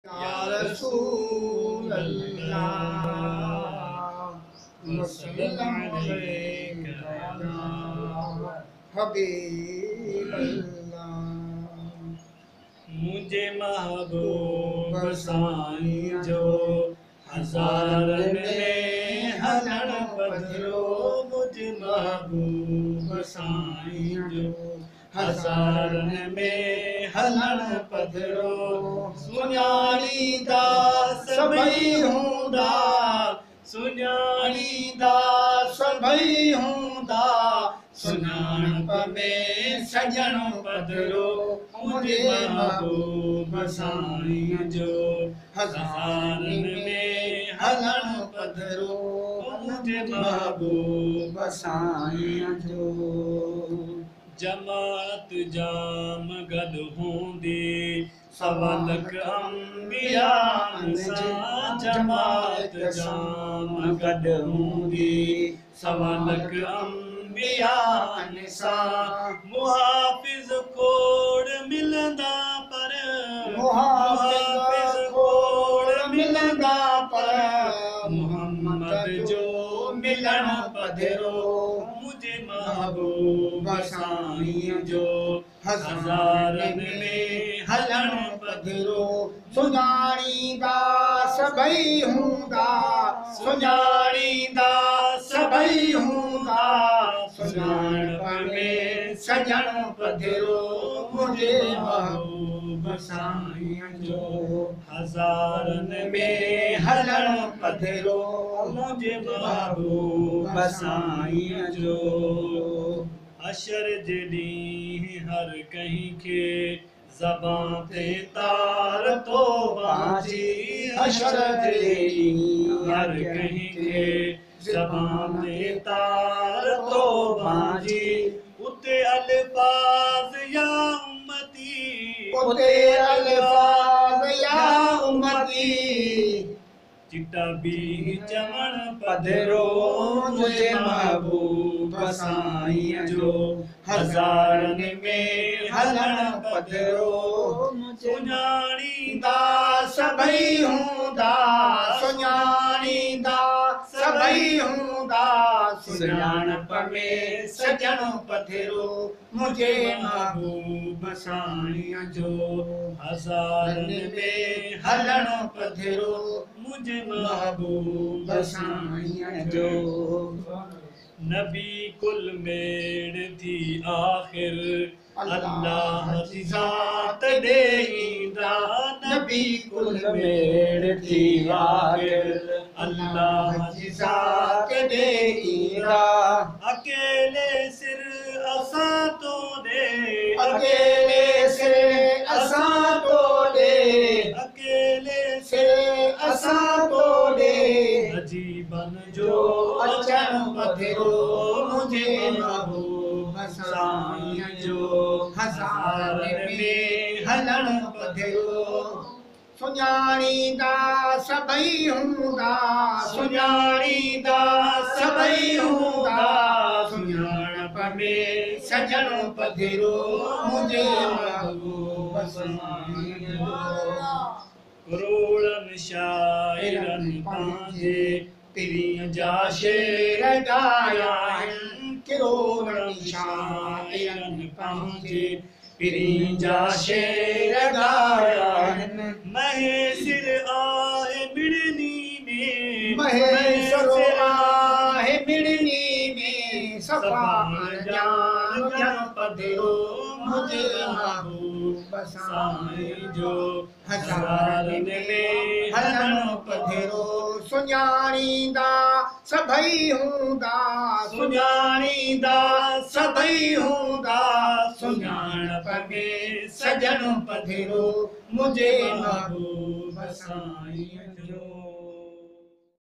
या रसूल अल्लाह वसल्लम अलैका या हबीब अल्लाह। मुझे महबूब साईं जो हज़ारन में हलण पधरो, मुझे महबूब साईं जो हज़ारन में हलण पधरो। सुञाणींदा सभई हूंदा, सुञाणींदा सभई हूंदा, सुञाणप में सजण पधरो। मुझे महबूब साईं जो हज़ारन में हलण पधरो, मुझे महबूब साईं जो। जमात जाम गद हूंदी सवा लख अंबिया सां, जमात जाम गद हूंदी सवा लख अंबिया सां। मुहाफ़िज़ खोड़ मिलंदा पर, मुहाफ़िज़ खोड़ मिलंदा पर, मोहम्मद जो मिलण पधरो। मुझे महबूब साईं जो हज़ारन में हलण पधरो। सुञाणींदा सभई हूंदा, सुञाणींदा सभई हूंदा, सुञाणप में सजण पधरो। मुझे महबूब साईं जो हज़ारन में हलण पधरो, मुझे महबूब साईं जो। हशर जे ॾींहुं हर कंहिं खे ज़बां ते तार तो बाजी, हशर जे ॾींहुं हर कंहिं खे ज़बां ते तार तो बाजी। उते अल्फाज़ या उम्मती, उते अल्फाज़ या उम्मती, चिटा भी चवण पधरो। मुझे महबूब साईं जो हज़ारन में हलण पधरो। सुञाणींदा सभई हूंदा, सुञाणींदा सभई हूंदा, सुञाणप में सजण पधरो। मुझे महबूब साईं जो हज़ारन में हलण पधरो, मुझे महबूब साईं जो। नबी कुल मेड़ थी आख़िर अल्लाह जी ज़ात ॾेईंदा, नबी कुल मेड़ थी आख़िर अल्लाह जी ज़ात ॾेईंदा। अकेले सिर असां तो ॾे, अकेले सिर असां तो ॾे, अकेले सिर असां तो ॾे, अजीबन जो अचण पधरो। मुझे महबूब साईं जो हज़ारन में हलण पधरो। सुञाणींदा सभई हूंदा, सुञाणींदा सभई हूंदा, सुञाणप में सजण पधरो। मुझे महबूब साईं जो। करोड़नि शाइरनि पंहिंजे पीरीअ जा शेर ॻाया आहिनि, करोड़नि शाइरनि पंहिंजे पीरीअ जा शेर ॻाया आहिनि। महेसिर आहे मिड़नी में, महेसिर आहे मिड़नी में, सफ़ा ॼाण पधरो। मुझे महबूब साईं जो हज़ारन में हलण पधरो। सुञाणींदा सभई हूंदा, सुञाणींदा सभई हूंदा, सुञाणप में सजण पधरो। मुझे महबूब साईं जो।